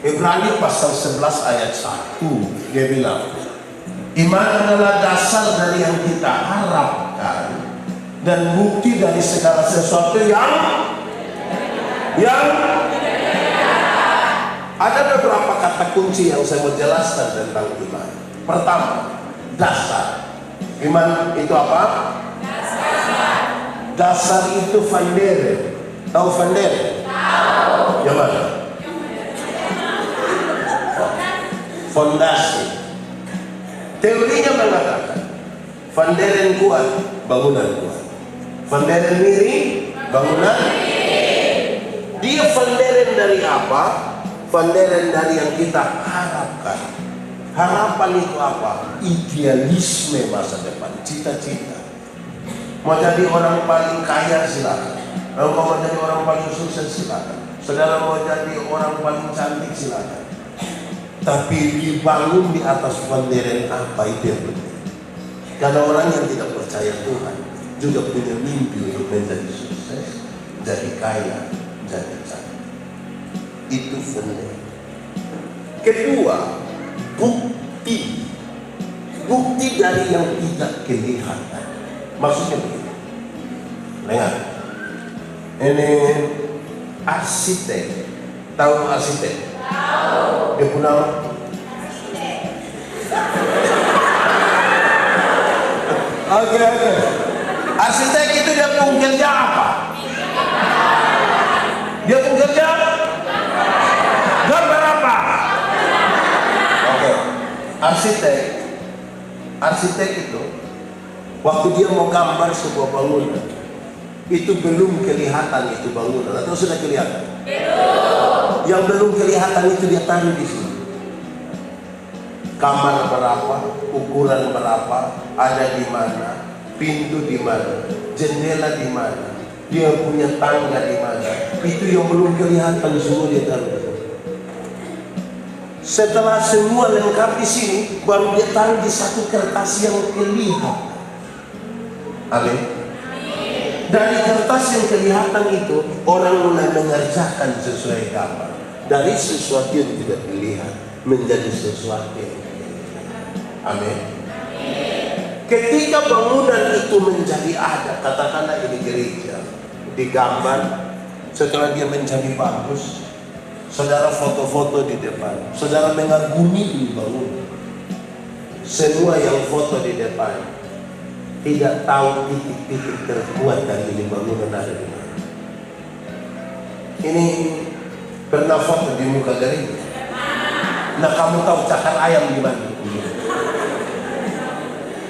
Ibrani pasal 11 ayat 1, dia bilang, iman adalah dasar dari yang kita harapkan dan bukti dari segala sesuatu yang ada beberapa kata kunci yang saya mau jelaskan tentang iman. Pertama, dasar. Iman itu apa? Dasar itu fundere. Tahu fundere? Tahu. Yang mana? Fondasi. Teorinya mengatakan fundere yang kuat, bangunan kuat. Fundere miring, bangunan. Dia fundere dari apa? Fundere dari yang kita harapkan. Harapan itu apa? Idealisme masa depan, cita-cita. Mau jadi orang paling kaya silakan. Kalau mau jadi orang paling sukses silakan. Saudara mau jadi orang paling cantik silakan. Tapi dibangun di atas fundere apa itu yang penting. Karena orang yang tidak percaya Tuhan juga punya mimpi untuk menjadi sukses, jadi kaya, jadi cantik. Itu fundere. Kedua, bukti dari yang tidak kelihatan. Maksudnya begini, lihat, ini arsitek, tahu arsitek? Tahu. Dia punya Oke. Arsitek itu dia kerja apa? Dia kerja gambar apa? Oke. Arsitek itu waktu dia mau gambar sebuah bangunan, itu belum kelihatan itu bangunan, atau sudah kelihatan? Belum. Yang belum kelihatan itu dia taruh di sini. Kamar berapa, ukuran berapa, ada di mana, pintu di mana, jendela di mana, dia punya tangga di mana, itu yang belum kelihatan semua dia taruh. Setelah semua lengkap di sini, baru dia taruh di satu kertas yang kelihatan. Amin. Dari kertas yang kelihatan itu, orang mulai mengerjakan sesuai gambar. Dari sesuatu yang tidak dilihat menjadi sesuatu yang dilihat. Amin. Ketika bangunan itu menjadi ada, katakanlah ini gereja, digambar, setelah dia menjadi bagus, saudara foto-foto di depan, saudara mengagumi ini bangunan. Semua yang foto di depan tidak tahu titik-titik terkuat dari ini bangunan ada di mana. Ini pernah foto di muka gereja. Nah, kamu tahu cakar ayam di mana?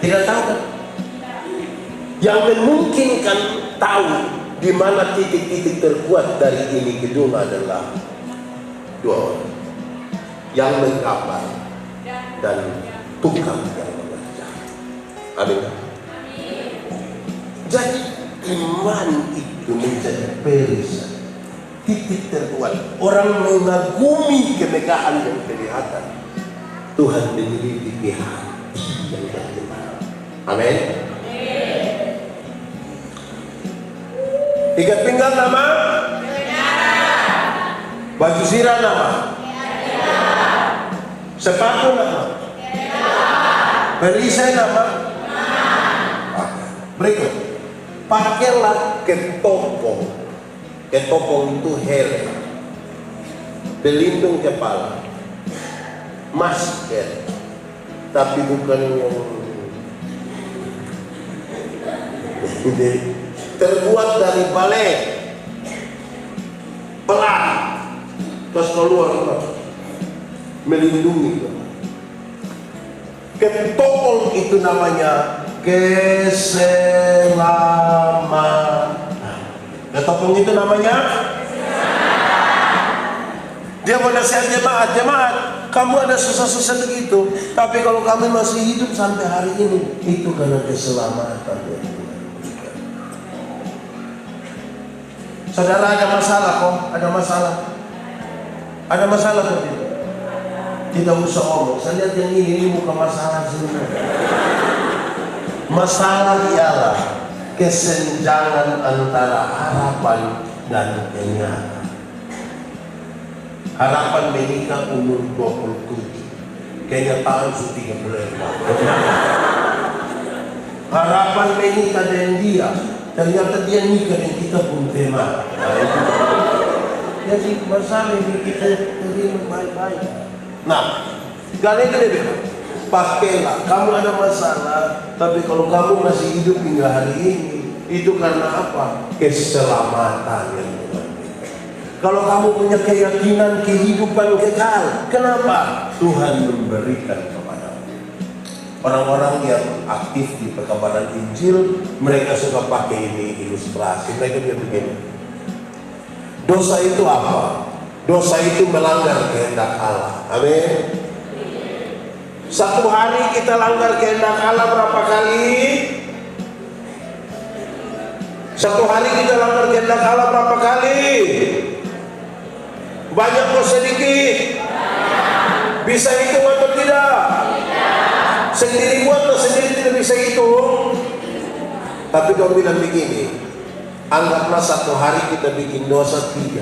Tidak tahu kan? Yang memungkinkan tahu di mana titik-titik terkuat dari ini gedung adalah dua orang, yang menggambar dan tukang yang mengerjakan. Amin. Jadi iman itu menjadi perisan, titik terkuat. Orang mengagumi kemegahan yang kelihatan. Tuhan menyelidiki hati yang bagaimana. Amin. Ikat pinggang nama? Baju sirah nama? Sepatu nama? Perisai nama? Berikut, pakailah ketopong. Ketopong itu helm, pelindung kepala, masker, tapi bukan yang terbuat dari balet, pelat, terus keluar melindungi. Ketopong itu namanya keselamatan. Ketopong itu namanya dia mau nasihat jemaat, kamu ada susah-susah begitu, tapi kalau kami masih hidup sampai hari ini, itu karena keselamatan. Saudara ada masalah kok, ada masalah kok tidak usah omong. Saya lihat yang ini bukan masalah sebenarnya. Masalah ialah kesenjangan antara harapan dan kenyataan. Harapan menikah umur 27. Kenyataan sudah 35. Harapan menikah dengan dia, ternyata dia nikah dan kita pun tema. Jadi masalah ini kita terima baik-baik. Nah, kalian gini, pakailah. Kamu ada masalah, tapi kalau kamu masih hidup hingga hari ini, itu karena apa? Keselamatan yang Tuhan. Kalau kamu punya keyakinan kehidupan kekal, kenapa? Tuhan memberikan kepada orang-orang yang aktif di perkabaran Injil. Mereka suka pakai ini ilustrasi. Mereka dia begini. Dosa itu apa? Dosa itu melanggar kehendak Allah. Amin. Satu hari kita langgar kehendak Allah berapa kali? Satu hari kita langgar kehendak Allah berapa kali? Banyak atau sedikit? Bisa hitung atau tidak? Sendiri buat atau sendiri tidak bisa hitung? Tapi kau bilang begini, anggaplah satu hari kita bikin dosa 3.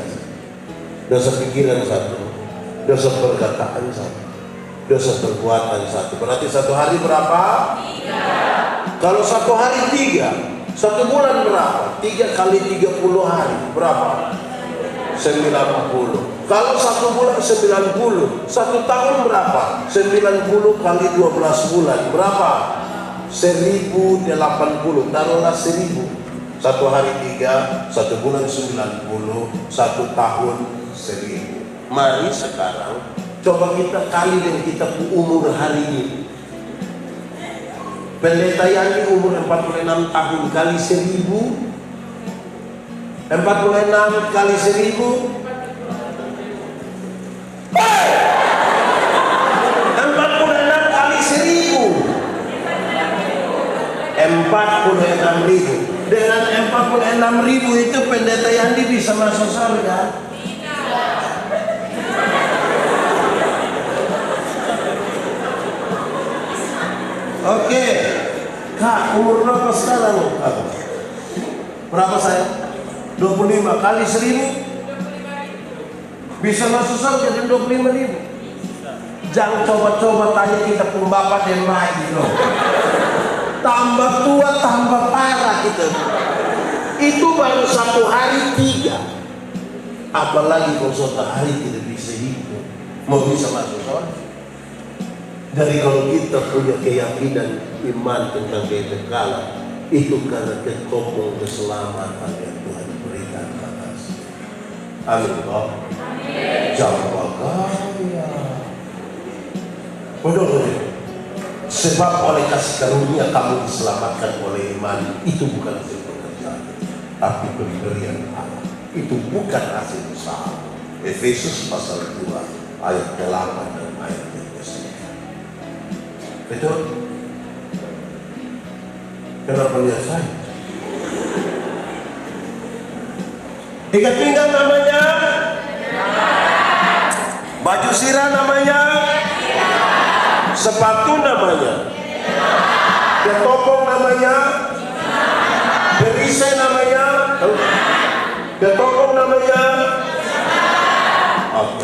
Dosa pikiran 1, dosa perkataan 1, dosa perbuatan 1. Berarti satu hari berapa? 3. Kalau satu hari 3, satu bulan berapa? 3 kali 30 hari berapa? 90. Kalau satu bulan 90, satu tahun berapa? 90 kali 12 bulan berapa? 1080. Taruhlah 1000. Satu hari 3, satu bulan 90, satu tahun 1000. Mari sekarang coba kita kali dengan kita umur hari ini. Pendeta Yani umur 46 tahun kali 1000. 46 kali 1000. 46 kali 1000. 46.000. Dengan 46.000 itu pendeta Yani bisa masuk surga. Oke. Kak, umur berapa sekarang? Berapa saya? 25 kali 1000. Bisa masuk surga dengan 25.000. Jangan coba-coba tanya kita pun bapak dan bayi loh. Tambah tua tambah parah kita. Itu baru satu hari 3. Apalagi kalau satu hari tidak bisa hidup, mau bisa masuk surga. Dari kalau kita punya keyakinan iman tentang kekekalan, itu karena ketopong keselamatan yang Tuhan berikan atas. Amin. Jawab kaya. Betul. Sebab oleh kasih karunia kamu diselamatkan oleh iman. Itu bukan hasil pekerjaan, tapi pemberian Allah. Itu bukan hasil usaha. Efesus pasal 2 ayat 8 dan ayat 9. Betul? Kenapa lihat saya? Ikat pinggang namanya? Baju sirah namanya? Sepatu namanya? Ketopong namanya? Perisai namanya? Ketopong namanya? Oke.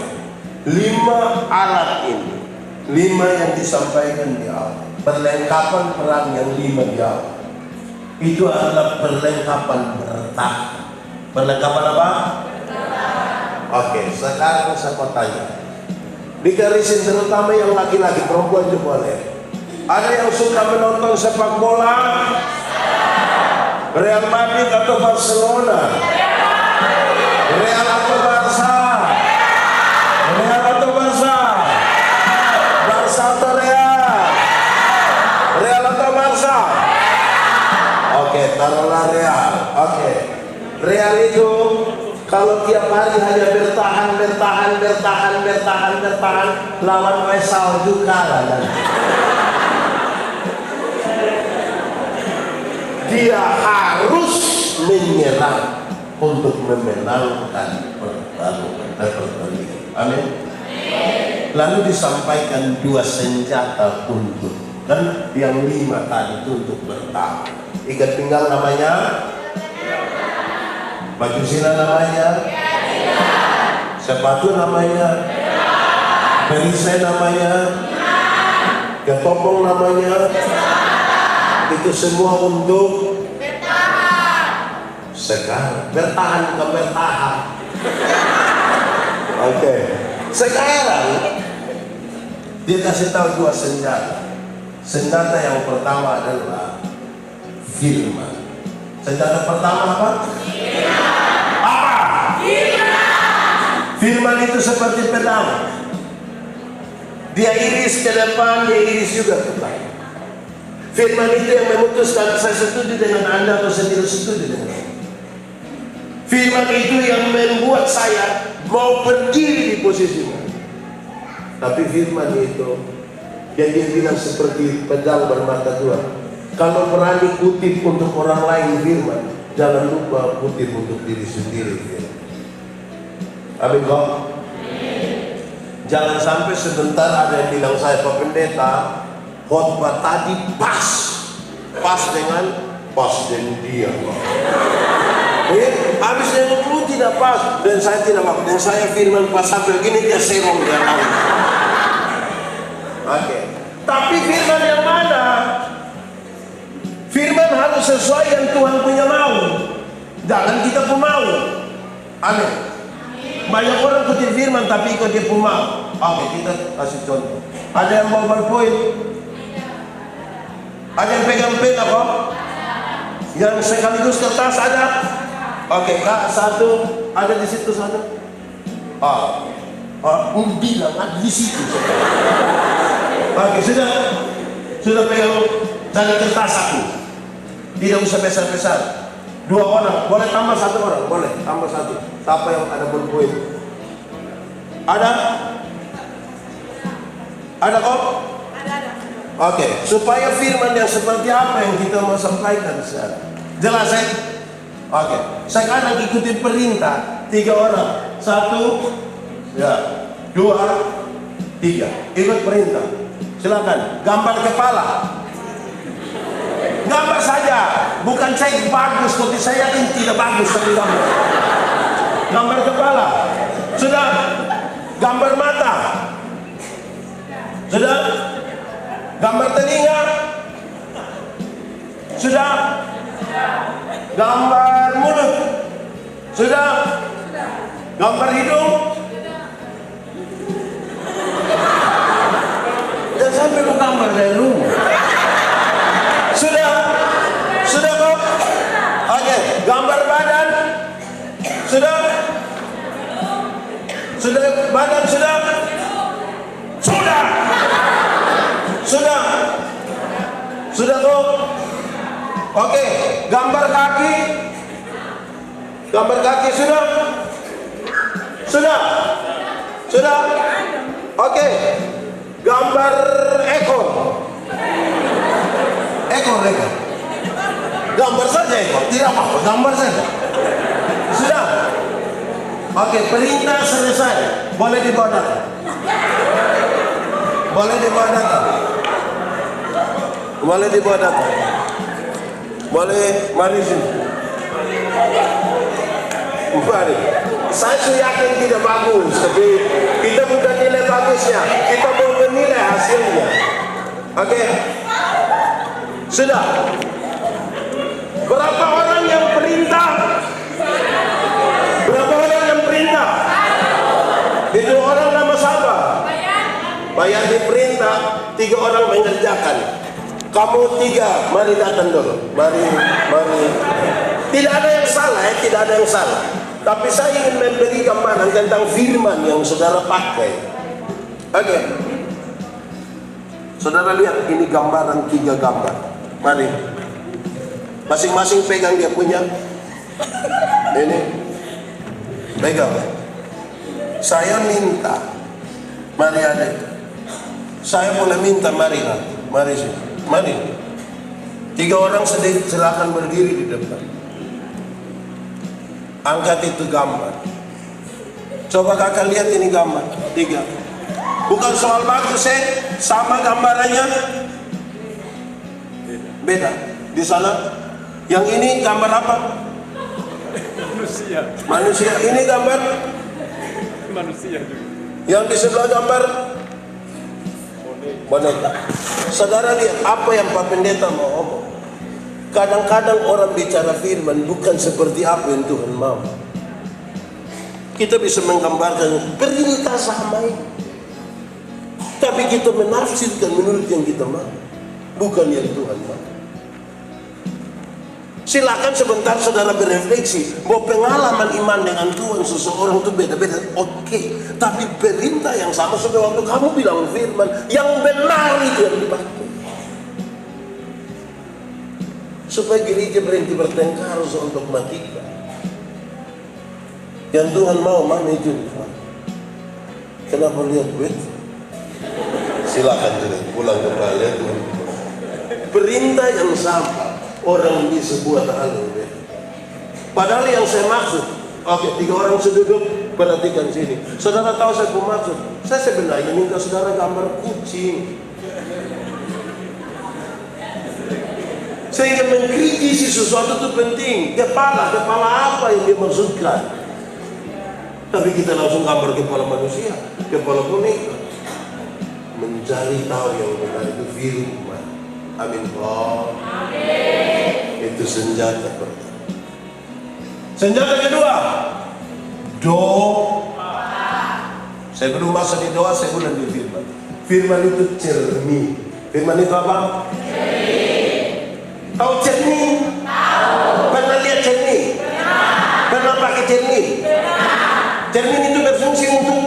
5 alat ini, 5 yang disampaikan di awal. Perlengkapan perang yang 5 di awal. Itu adalah perlengkapan bertahan. Perlengkapan apa? Oke, sekarang saya mau tanya. Digarisin terutama yang laki-laki, perempuan juga boleh. Ada yang suka menonton sepak bola? Real Madrid atau Barcelona? Real atau Barca? Real atau Barca? Barca atau Real? Real atau Barca? Oke, taruhlah Real. Oke. Real itu kalau tiap hari hanya bertahan, lawan salju kalah. Dia harus menyerang untuk memenangkan pertandingan. Amin. Lalu disampaikan 2 senjata untuk, dan yang 5 tadi itu untuk bertahan. Ikat pinggang namanya? Baju sirah namanya? sepatu namanya, perisai namanya, ketopong namanya, itu semua untuk sekarang. Bertahan, bukan bertahan. Oke. Sekarang dia kasih tahu dua senjata. Senjata yang pertama adalah firman. Senjata pertama apa? Apa? Firman itu seperti pedang. Dia iris ke depan, dia iris juga ke belakang. Firman itu yang memutuskan saya setuju dengan Anda atau saya tidak setuju dengan Anda. Firman itu yang membuat saya mau berdiri di posisi mana. Tapi firman itu yang dia bilang seperti pedang bermata dua. Kalau berani kutip untuk orang lain firman, jangan lupa kutip untuk diri sendiri. Amin kok? Jangan sampai sebentar ada yang bilang saya, Pak Pendeta, khotbah tadi pas dengan dia. Habis dia ngomong tidak pas dan saya tidak mau. Dan saya firman pas sampai begini dia serong dia tahu. Oke. Tapi firman yang mana? Firman harus sesuai yang Tuhan punya mau. Jangan kita pun mau. Amin. Banyak orang kutip firman tapi ikut dia pun mau. Oke, kita kasih contoh. Ada yang mau berpoin? Ada yang pegang pena kok? Yang sekaligus kertas ada? Oke, Kak, satu ada di situ sana. Bilang ada di situ. Oke, sudah pegang dari kertas satu. Tidak usah besar-besar. Dua orang, boleh tambah satu orang, boleh tambah satu. Siapa yang ada berpoin? Ada? Ada kok? Ada. Oke, supaya firman yang seperti apa yang kita mau sampaikan sekarang. Jelas ya? Oke, sekarang ikuti perintah 3 orang. 1, ya, 2, 3. Ikut perintah. Silakan, gambar kepala. Gambar saja, bukan saya bagus, tapi saya yakin tidak bagus tapi gambar. Gambar kepala. Sudah, gambar mata. Sudah, gambar telinga. Sudah, gambar mulut. Sudah, gambar hidung. Dan sampai lu gambar dari rumah. Sudah kok? Oke, gambar badan. Sudah badan sudah kok? Oke, gambar kaki sudah. Oke, gambar ekor. Gambar saja ekor, tidak apa-apa, gambar saja. Sudah. Oke, perintah selesai. Boleh dibawa datang. Boleh, mari sini. Mari. Saya sudah yakin tidak bagus, tapi kita bukan nilai bagusnya, kita mau menilai hasilnya. Oke. Sudah. Berapa orang yang perintah? Itu orang nama siapa? Bayar diperintah, 3 orang mengerjakan. Kamu 3, mari datang dulu. Mari. Tidak ada yang salah, tidak ada yang salah. Tapi saya ingin memberi gambaran tentang firman yang saudara pakai. Oke. Saudara lihat, ini gambaran 3 gambar. Mari. Masing-masing pegang dia punya. Ini. Pegang. Saya minta, mari adik. Saya boleh minta, mari sini, mari. 3 orang sedih, silakan berdiri di depan. Angkat itu gambar. Coba kakak lihat ini gambar 3. Bukan soal bagus sama gambarannya. Beda. Di sana, yang ini gambar apa? Manusia. Ini gambar Manusia juga. Yang di sebelah gambar boneka. Saudara lihat apa yang Pak Pendeta mau ngomong. Kadang-kadang orang bicara firman bukan seperti apa yang Tuhan mau. Kita bisa menggambarkan perintah sama ini, tapi kita menafsirkan menurut yang kita mau, bukan yang Tuhan mau. Silakan sebentar saudara berefleksi bahwa pengalaman iman dengan Tuhan seseorang itu beda-beda. Oke, tapi perintah yang sama seperti waktu kamu bilang firman yang benar itu yang dipakai. Supaya gereja berhenti bertengkar untuk matikan. Yang Tuhan mau mana itu? Kenapa lihat duit? Silakan pulang ke balik. Perintah yang sama. Orang di sebuah hal. Padahal yang saya maksud, oke, 3 orang seduduk, perhatikan sini. Saudara tahu saya maksud? Saya sebenarnya minta saudara gambar kucing, sehingga mengkritisi sesuatu itu penting. Kepala apa yang dia maksudkan? Tapi kita langsung gambar kepala manusia, kepala boneka. Mencari tahu yang benar itu firman. Amin. Oh. Amin. Itu senjata pertama. Senjata kedua, doa. Saya belum masuk di doa, saya ulang di firman. Firman itu cermin. Firman itu apa? Cermin. Tahu cermin? Tahu. Pernah lihat cermin? Pernah. Pernah pakai cermin? Pernah. Cermin itu berfungsi untuk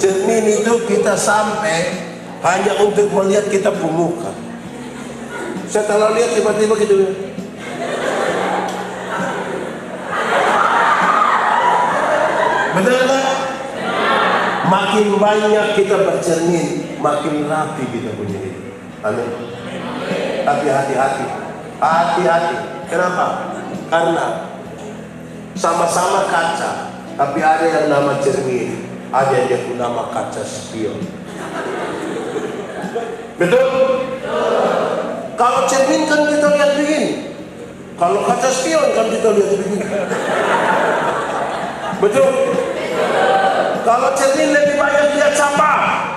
cermin itu kita sampai hanya untuk melihat kita muka. Setelah lihat tiba-tiba gitu. Betul tak? Makin banyak kita bercermin, makin rapi kita punya hidup. Amin. Tapi hati-hati, hati-hati. Kenapa? Karena sama-sama kaca, tapi ada yang nama cermin. Ada yang pun nama kaca spion. Betul? Kalau cermin kan kita lihat begini. Kalau kaca spion kan kita lihat begini. Betul? Kalau cermin lebih banyak lihat sampah.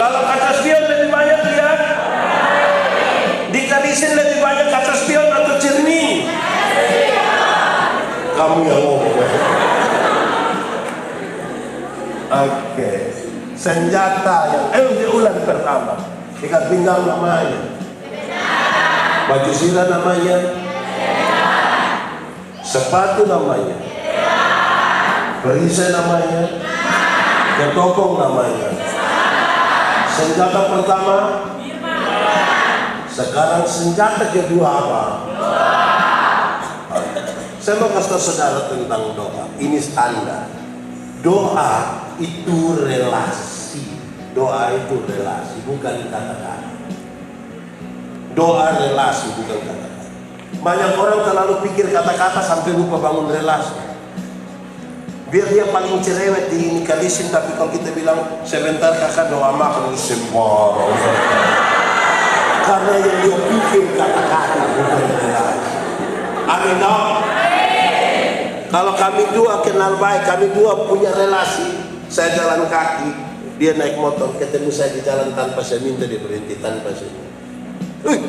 Kalau kaca spion lebih banyak lihat. Dikalisin lebih banyak kaca spion atau cermin? Kamu yang ngomong. Oke, senjata yang diulang pertama, ikat pinggang namanya, baju sirah namanya, sepatu namanya, perisai namanya, ketopong namanya. Senjata pertama, sekarang senjata kedua apa? Saya mau kasih tahu saudara tentang doa. Ini standar. Doa itu relasi. Doa itu relasi, bukan kata-kata. Doa relasi, bukan kata-kata. Banyak orang terlalu pikir kata-kata sampai lupa bangun relasi. Biar dia paling cerewet dinikalisin, tapi kalau kita bilang sebentar kakak doa makan sembarang. Karena yang dia pikir kata-kata bukan relasi. Amin. Kalau kami dua kenal baik, kami dua punya relasi. Saya jalan kaki, dia naik motor, ketemu saya di jalan tanpa saya minta, dia berhenti tanpa saya minta.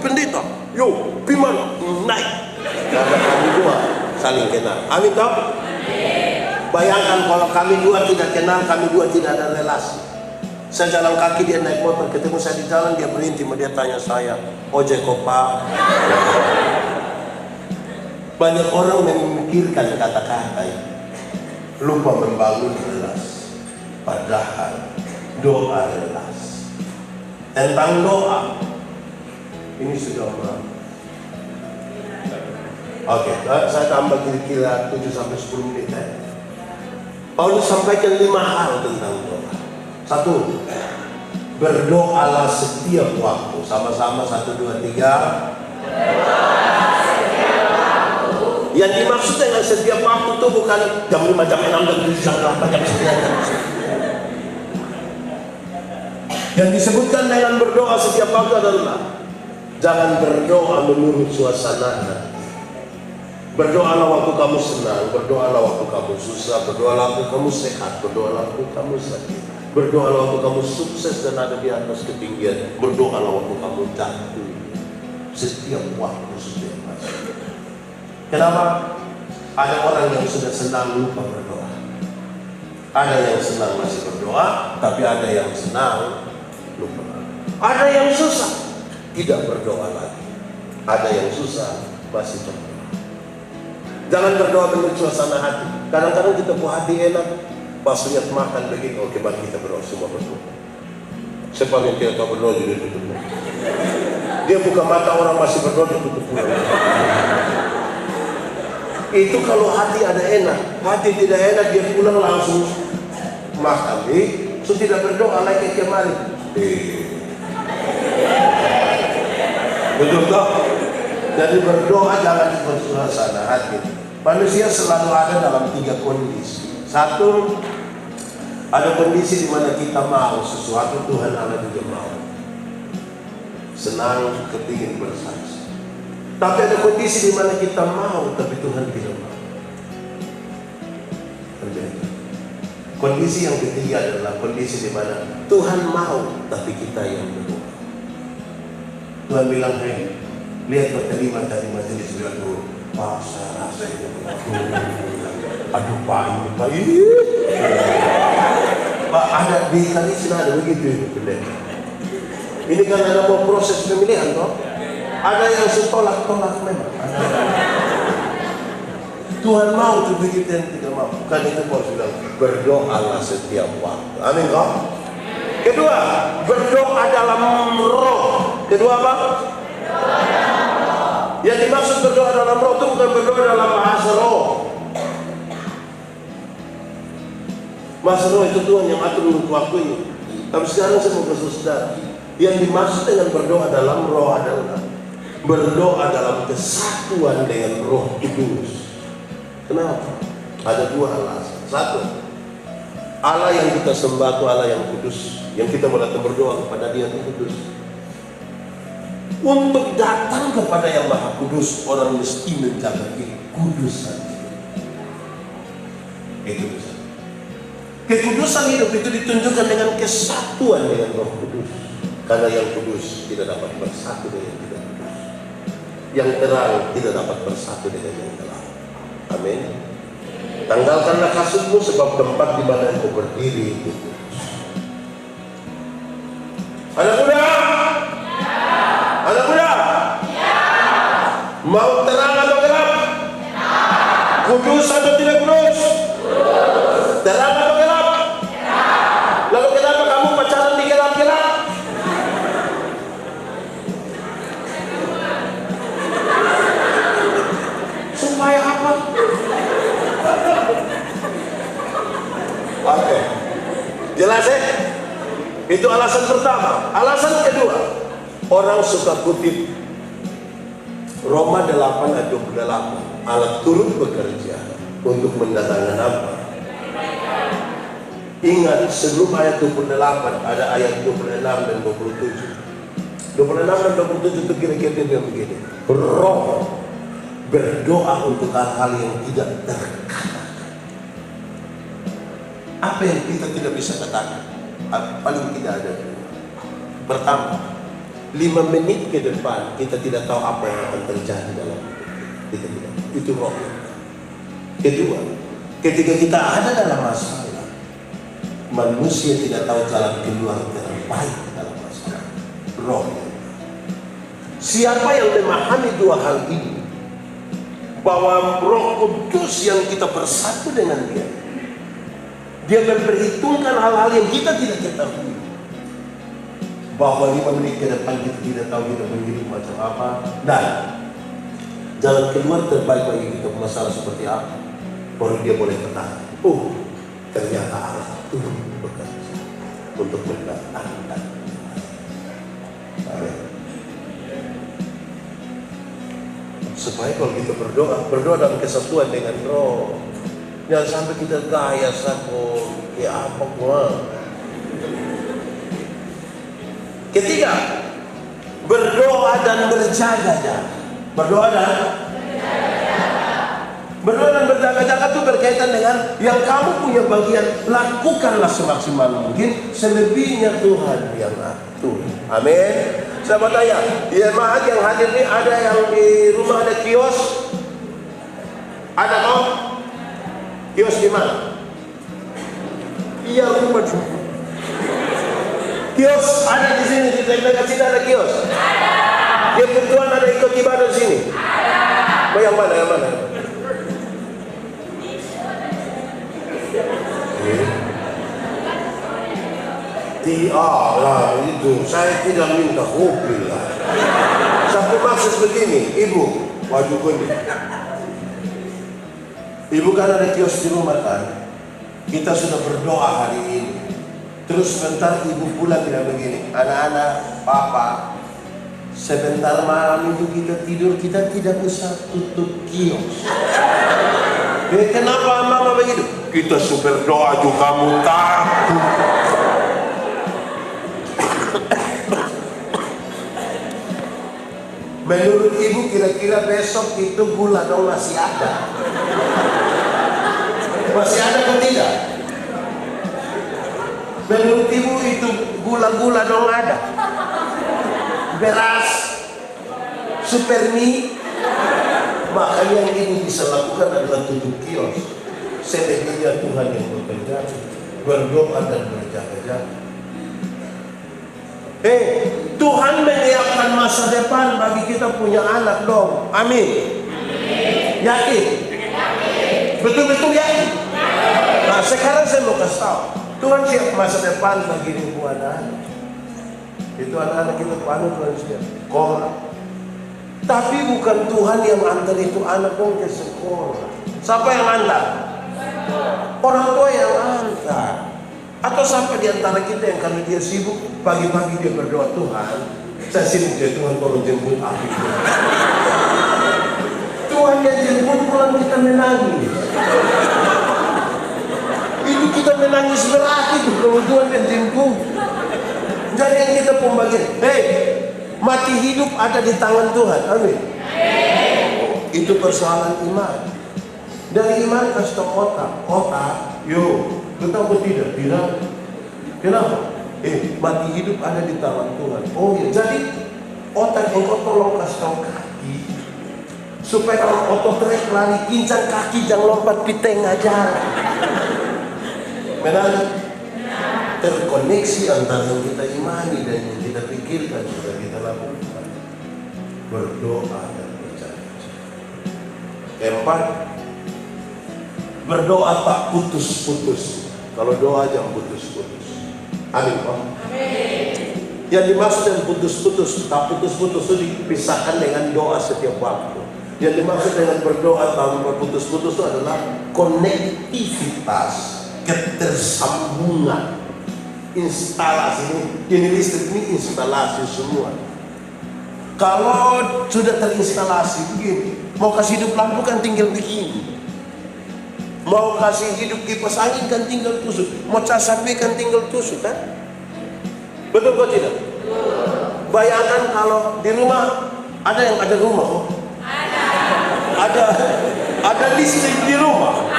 Pendeta, yo, gimana? Naik. Karena kami dua saling kenal. Amin toh? Bayangkan kalau kami dua tidak kenal, kami dua tidak ada relasi. Saya jalan kaki, dia naik motor, ketemu saya di jalan, dia berhenti, dia tanya saya, ojek kok Pak? Banyak orang memikirkan kata-kata ya, lupa membangun relasi. Padahal doa relasi. Tentang doa, ini sudah oke, saya tambah kira-kira 7-10 menit ya. Paulus sampaikan 5 hal tentang doa. 1, berdoalah setiap waktu. Sama-sama 1, 2, 3. Yang dimaksud dengan setiap waktu itu bukan jam 5, jam 6, jam 7, jam 8, jam 9. Yang disebutkan dengan berdoa setiap waktu adalah jangan berdoa menurut suasana hati. Berdoalah waktu kamu senang, berdoalah waktu kamu susah, berdoalah waktu kamu sehat, berdoalah waktu kamu sakit, berdoalah waktu kamu sukses dan ada di atas ketinggian, berdoalah waktu kamu jatuh. Setiap waktu, setiap masa. Kenapa? Ada orang yang sudah senang lupa berdoa. Ada yang senang masih berdoa, tapi ada yang senang lupa. Ada yang susah, tidak berdoa lagi. Ada yang susah, masih berdoa. Jangan berdoa menurut suasana hati. Kadang-kadang kita buat hati enak, pas lihat makan begitu, oke, mari kita berdoa, semua berdoa. Siapa yang tidak tahu berdoa juga tutup. Dia buka mata, orang masih berdoa, dia tutup pulang. Itu kalau hati ada enak, hati tidak enak, dia pulang langsung makan. So tidak berdoa lagi kemarin. Betul tak? Jadi berdoa jangan di suasana hati. Manusia selalu ada dalam 3 kondisi. Satu, ada kondisi di mana kita mau sesuatu, Tuhan Allah juga mau. Senang, kepingin bersaksi. Tapi ada kondisi di mana kita mau, tapi Tuhan tidak mau. Kondisi yang ketiga adalah kondisi di mana Tuhan mau, tapi kita yang berdoa. Tuhan bilang, hei, lihat berterima tadi majelis bilang dulu, Pak, saya rasa ini aduh Pak, ini Pak, Pak, ada di kali sini ada begitu. Ini kan ada mau proses pemilihan toh. Ada yang setolak-tolak memang. Tuhan mau tuh begitu yang tidak mau. Kan itu Paulus bilang, berdoalah setiap waktu. Amin kok. Kedua, berdoa dalam roh. Kedua apa? Yang dimaksud berdoa dalam roh itu bukan berdoa dalam bahasa roh. Bahasa roh itu Tuhan yang atur untuk waktu ini. Tapi sekarang saya mau kasih saudara, yang dimaksud dengan berdoa dalam roh adalah berdoa dalam kesatuan dengan Roh Kudus. Kenapa? Ada 2 alasan. Satu, Allah yang kita sembah itu Allah yang kudus, yang kita mau datang berdoa kepada Dia itu kudus. Untuk datang kepada yang Maha Kudus, orang mesti menjaga kekudusan. Kekudusan hidup itu ditunjukkan dengan kesatuan dengan Roh Kudus. Karena yang kudus tidak dapat bersatu dengan yang tidak kudus. Yang terang tidak dapat bersatu dengan yang terang. Amin. Tanggalkanlah kasutmu, sebab tempat di mana engkau berdiri itu kudus. Anak muda, anak muda, mau terang atau gelap? Kudus atau tidak kudus? Terang atau gelap? Lalu kenapa kamu pacaran di gelap-gelap? Supaya apa? Oke, jelas ya? Itu alasan pertama. Alasan kedua, orang suka kutip Roma 8 ayat 28. Allah turut bekerja untuk mendatangkan apa? Ingat, sebelum ayat 28 ada ayat 26 dan 27. 26 dan 27 itu kira-kira dia begini. Roh berdoa untuk hal-hal yang tidak terkatakan. Apa yang kita tidak bisa katakan? Paling tidak ada. Pertama, 5 menit ke depan kita tidak tahu apa yang akan terjadi dalam hidup kita tidak. Itu roh. Kedua, ketika kita ada dalam masalah, manusia tidak tahu jalan keluar terbaik dalam masalah. Roh. Siapa yang memahami 2 hal ini, bahwa Roh Kudus yang kita bersatu dengan Dia, Dia memperhitungkan hal-hal yang kita tidak ketahui. Bahwa 5 menit ke depan kita tidak tahu kita menjadi macam apa, dan jalan keluar terbaik bagi kita masalah seperti apa, baru dia boleh katakan, oh ternyata Allah turut bekerja untuk mendatangkan. Supaya kalau kita berdoa dalam kesatuan dengan Roh. Jangan sampai kita gaya satu, ya apa gua. Ketiga, berdoa dan berjaga-jaga. Berdoa dan berjaga-jaga. Berdoa dan berjaga-jaga itu berkaitan dengan yang kamu punya bagian. Lakukanlah semaksimal mungkin. Selebihnya Tuhan yang atur. Amin. Saya mau tanya, jemaat yang hadir ini ada yang di rumah ada kios? Ada kok? Kios di mana? Iya, rumah itu. Kios ada di sini, di dekat sini ada kios. Ada. Dia Tuhan ada ikut ibadah di sini. Ada. Yang mana? Yang mana? Lah itu saya tidak minta kopi lah. Satu maksud begini, ibu, wajib kuning. Ibu kan ada kios di rumah kan? Kita sudah berdoa hari ini. Terus sebentar ibu pulang bilang begini, anak-anak, papa, sebentar malam itu kita tidur, kita tidak usah tutup kios. Kenapa mama begitu? Kita super doa juga kamu takut. Menurut ibu kira-kira besok itu gula dong masih ada? Masih ada atau tidak? Menurut ibu itu gula-gula dong ada? Beras, super mie. Maka yang ibu bisa lakukan adalah tutup kios. Selebihnya Tuhan yang bekerja, berdoa dan berjaga-jaga. Tuhan menyiapkan masa depan bagi kita punya anak dong. Amin. Yakin? Betul-betul yakin? Nah sekarang saya mau kasih tahu, Tuhan siap masa depan bagi ibu anak. Itu anak-anak kita panuh Tuhan siap. Sekolah. Tapi bukan Tuhan yang antar itu anak dong ke sekolah. Siapa yang antar? Orang tua yang antar. Atau sampai di antara kita yang karena dia sibuk, pagi-pagi dia berdoa, Tuhan, saya sibuk ya Tuhan, tolong jemput aku. Tuhan yang jemput pulang kita menangis. Itu kita menangis berarti itu kalau Tuhan yang jemput. Jadi yang kita pembagian, mati hidup ada di tangan Tuhan. Amin. Itu persoalan iman. Dari iman ke otak, yuk. Betul atau tidak? Tidak. Kenapa? Mati hidup ada di tangan Tuhan. Oh ya, jadi otak engkau tolong kasih tahu kaki. Supaya kalau otot trek lari kincang kaki, jangan lompat di tengah jalan. Benar? Terkoneksi antara yang kita imani dan yang kita pikirkan sudah kita lakukan. Berdoa dan percaya. Keempat, berdoa tak putus-putus. Kalau doa jangan putus-putus. Amin, Pak. Amin. Yang dimaksud dengan putus-putus, tak putus-putus itu dipisahkan dengan doa setiap waktu. Yang dimaksud dengan berdoa tanpa putus-putus itu adalah konektivitas, ketersambungan, instalasi. Ini listrik ini instalasi semua. Kalau sudah terinstalasi begini, mau kasih hidup lampu kan tinggal begini. Mau kasih hidup kipas angin kan tinggal tusuk. Mau cas HP kan tinggal tusuk kan? Betul kok tidak? Bayangkan kalau di rumah ada yang ada rumah. Oh? Ada listrik di rumah.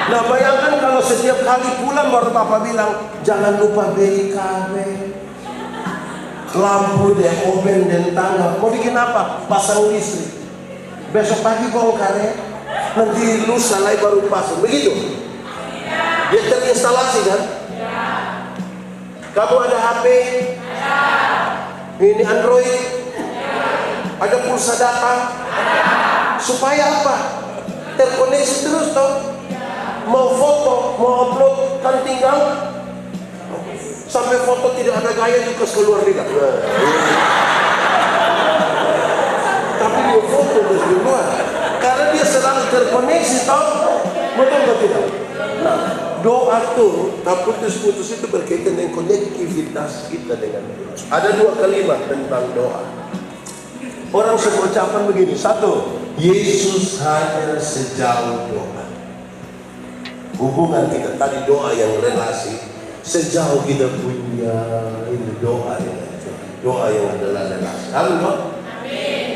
Nah bayangkan kalau setiap kali pulang baru papa bilang jangan lupa beli kabel, lampu dan oven dan tangga. Mau bikin apa? Pasang listrik. Besok pagi bongkar ya. Nanti lusa lagi baru pasang. Begitu? Dia terinstalasi kan? Kamu ada HP? Ini Android? Ada pulsa data? Supaya apa? Terkoneksi terus toh? Mau foto, mau upload kan tinggal sampai foto tidak ada gaya juga keluar tidak. Tapi dia foto terus keluar. Karena dia selalu terkoneksi, tahu? Betul atau tidak? Nah, doa tuh, tak putus-putus itu berkaitan dengan konektivitas kita dengan Tuhan. Ada dua kalimat tentang doa. Orang semua ucapan begini. Satu, Yesus hadir sejauh doa. Hubungan kita tadi doa yang relasi. Sejauh kita punya ini doa yang doa yang adalah relasi. Amin.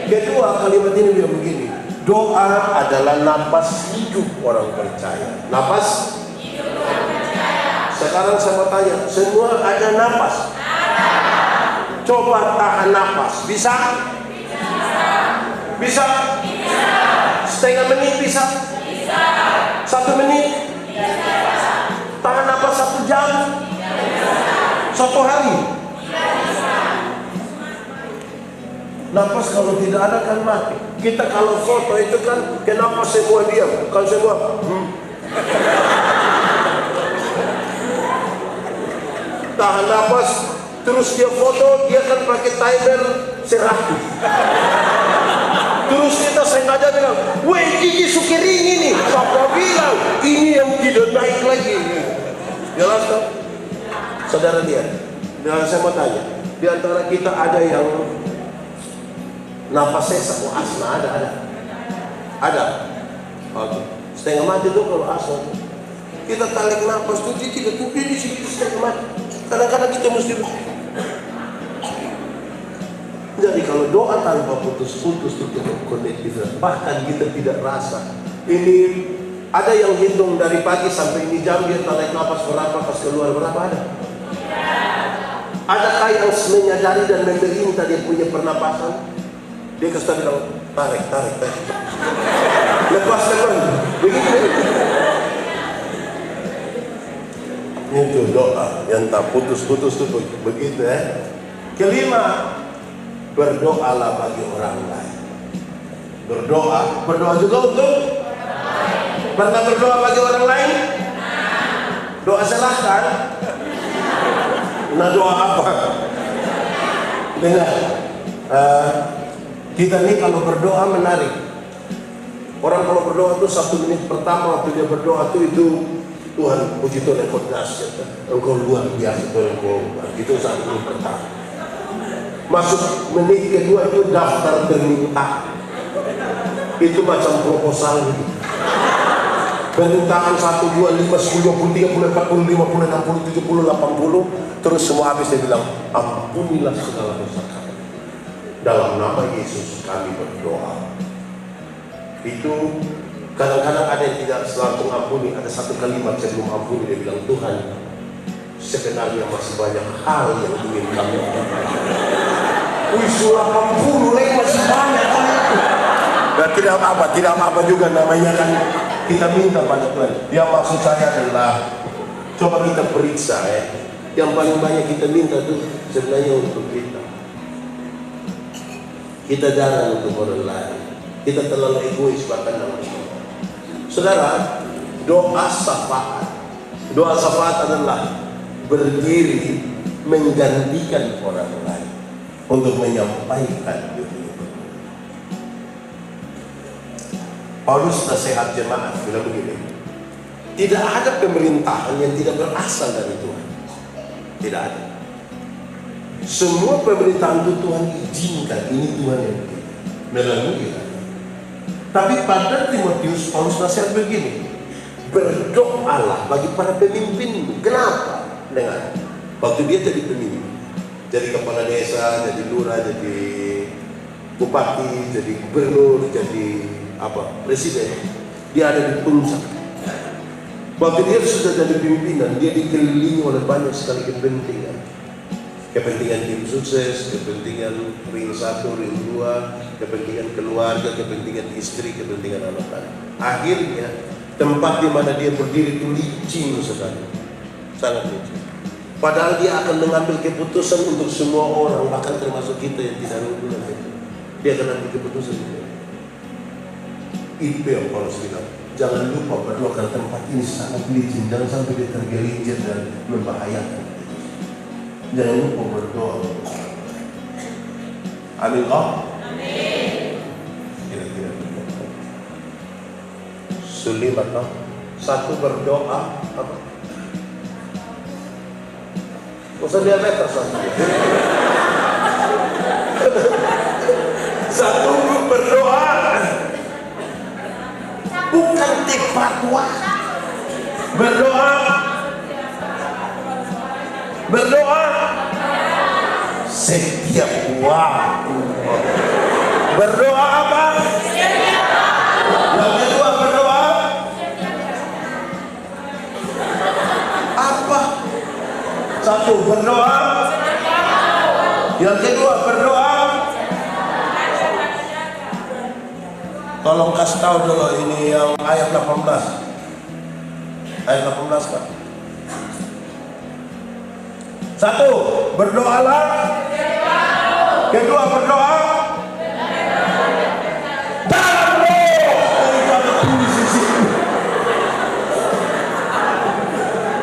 Kedua kalimat ini bilang begini. Doa adalah napas hidup orang percaya. Napas hidup orang percaya. Sekarang saya mau tanya, semua ada napas? Coba tahan napas. Bisa? Bisa? Setengah menit bisa? 1 menit? Tahan napas 1 jam? 1 hari? Napas kalau tidak ada kan mati. Kita kalau foto itu kan kenapa semua diam? Kalau semua tahan napas, terus dia foto, dia kan pakai timer 100. Terus kita sengaja bilang, weh gigi sukering ini. Siapa bilang ini yang tidak naik lagi? Jelas kan? Saudara lihat, saya mau tanya, di antara kita ada yang nafas sesak, asma ada. Oke. Setengah mati tuh kalau asma. Kita tarik nafas tuh tidak di sini setengah mati. Kadang-kadang kita mesti. Jadi kalau doa tanpa putus-putus itu konektif, bahkan kita tidak rasa. Ini ada yang hitung dari pagi sampai ini jam dia tarik nafas berapa, pas keluar berapa ada? Adakah yang menyadari dan memerintah dia punya pernapasan? Dia kasih bilang tarik. Lepas. Begitu. Itu doa yang tak putus-putus itu begitu ya. Kelima, berdoalah bagi orang lain. Berdoa juga untuk pernah berdoa bagi orang lain? Doa silahkan. Nah doa apa? Dengar. Kita nih kalau berdoa menarik. Orang kalau berdoa itu 1 menit pertama waktu dia berdoa itu Tuhan puji Tuhan engkau dahsyat, engkau luar biasa, engkau itu 1 menit pertama. Masuk menit kedua itu daftar permintaan. Itu macam proposal gitu. Permintaan 1, 2, 5, 10, 20, 30, 40, 50, 60, 70, 80. Terus semua habis dia bilang, ampunilah segala dosa kami. Dalam nama Yesus kami berdoa. Itu kadang-kadang ada yang tidak langsung ampuni. Ada 1 kalimat sebelum ampuni dia bilang, Tuhan sebenarnya masih banyak hal yang ingin kami lakukan. Wisulah 80 lagi masih banyak kan itu. Dan tidak apa juga namanya kan kita minta pada Tuhan. Yang maksud saya adalah coba kita periksa ya. Yang paling banyak kita minta itu sebenarnya untuk kita. Kita jarang untuk orang lain. Kita terlalu egois bahkan dalam Islam. Saudara, doa syafaat. Doa syafaat adalah berdiri menggantikan orang lain untuk menyampaikan diri. Paulus nasihat jemaat bilang begini, tidak ada pemerintahan yang tidak berasal dari Tuhan. Tidak ada. Semua pemerintahan itu Tuhan izinkan, ini Tuhan yang bikin melalui kita. Tapi pada Timotius Paulus nasihat begini, berdoalah bagi para pemimpinmu. Kenapa? Dengar, waktu dia jadi pemimpin, jadi kepala desa, jadi lurah, jadi bupati, jadi gubernur, jadi presiden, dia ada di puncak. Waktu dia sudah jadi pimpinan, dia dikelilingi oleh banyak sekali kepentingan. Kepentingan tim sukses, kepentingan ring 1, ring 2, kepentingan keluarga, kepentingan istri, kepentingan anak-anak. Akhirnya tempat di mana dia berdiri itu licin sekali, sangat licin. Padahal dia akan mengambil keputusan untuk semua orang, bahkan termasuk kita yang tidak hubungan itu. Dia akan ambil keputusan. Itu yang Paulus bilang. Jangan lupa berdoa karena tempat ini sangat licin, jangan sampai dia tergelincir dan membahayakan. Jangan lupa berdoa. Amin. Amin. Kira-kira sulit atau satu berdoa apa? Usah diameter satu. Satu berdoa bukan fatwa. Berdoa setiap waktu. Berdoa apa? Satu, berdoa. Yang kedua, berdoa. Tolong kasih tahu dulu ini yang ayat 18. Ayat 18 kan? Satu, berdoalah. Kedua, berdoa.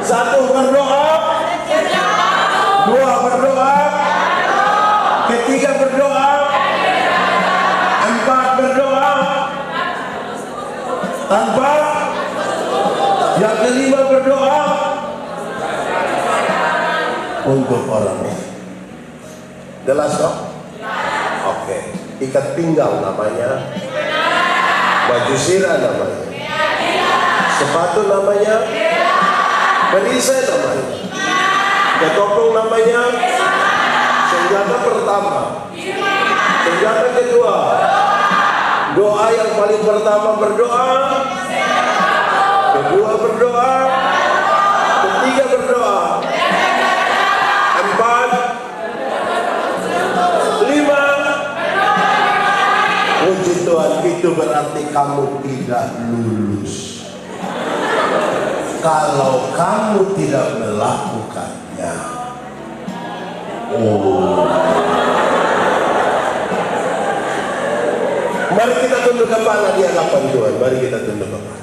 Satu, berdoa. Dua, berdoa. Ketiga, berdoa. Empat, berdoa. Empat. Yang kelima, berdoa untuk orang lain. Jelas kok? Oke. Ikat pinggang namanya. Baju sirah namanya. Sepatu namanya. Perisai namanya. Ketopong namanya. Senjata pertama. Senjata kedua. Doa yang paling pertama berdoa. Kedua berdoa. Ketiga berdoa. Empat. Lima. Puji Tuhan, itu berarti kamu tidak lulus. Kalau kamu tidak melakukannya. Mari kita tunduk kepala di hadapan Tuhan. Mari kita tunduk kepala.